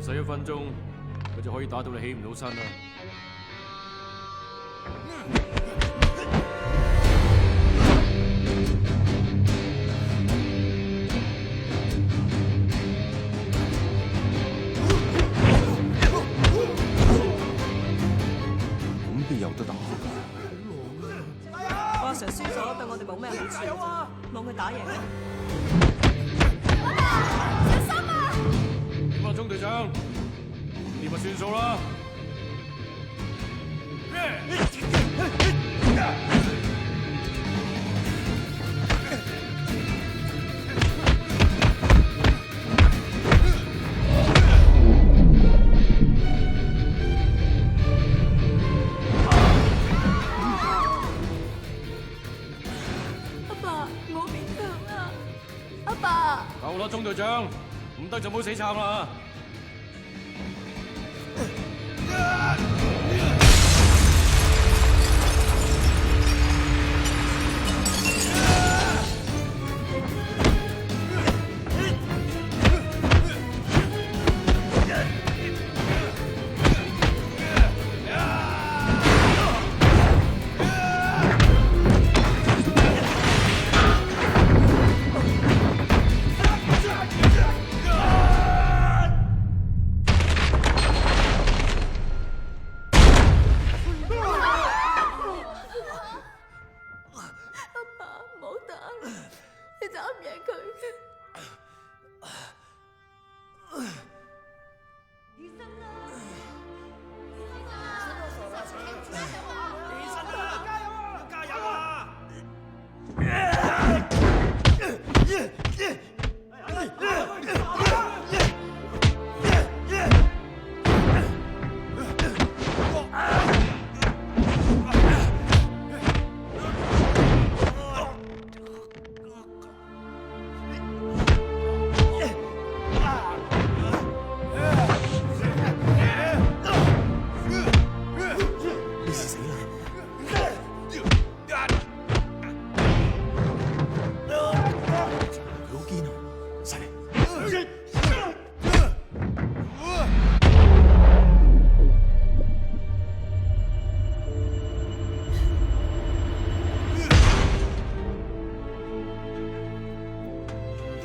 使1分鐘，佢就可以打到你起唔到身啦。咁邊有得打㗎？阿 Sir 輸咗對我哋冇咩好處，望佢打贏啦。小心啊！點啊，鐘隊長？掂咪算數啦。阿爸，我勉強啊！阿爸，夠啦，鐘隊長，唔得就唔好死撐啦。你打唔贏佢。醫生啊！醫生啊！加油啊！加油啊！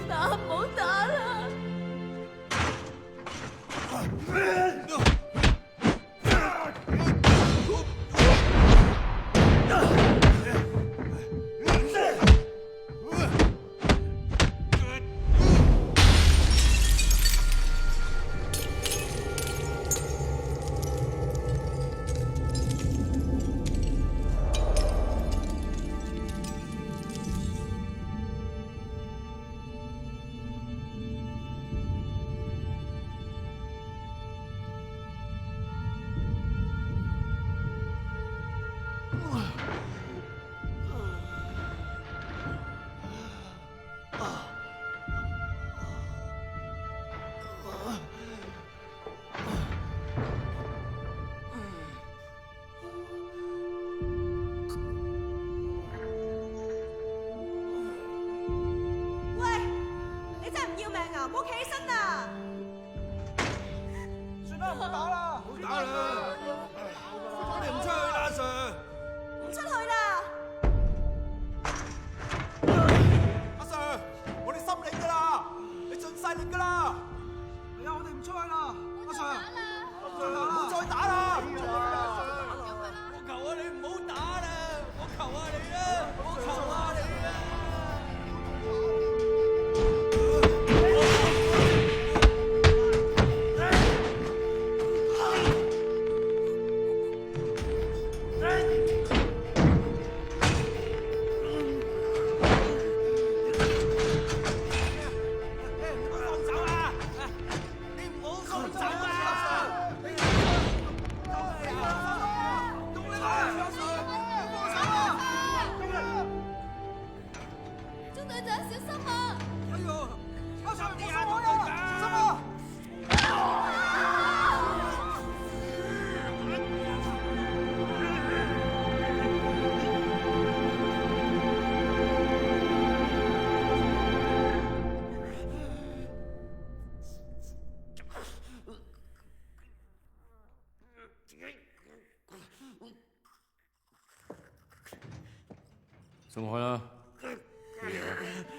爸，唔好打啦！喂，你真係唔要命啊！唔好企起身啊！算啦，唔好打啦，唔好打啦，我哋唔出去啦，阿 Sir。唔出去啦！阿 Sir，我哋心領噶啦，你盡晒力噶啦。係啊，我哋唔出去啦，阿 Sir。唔好再打啦！我求下你唔好打啦！我求下你啦！我求下你啦！鬆開啦，冇嘢。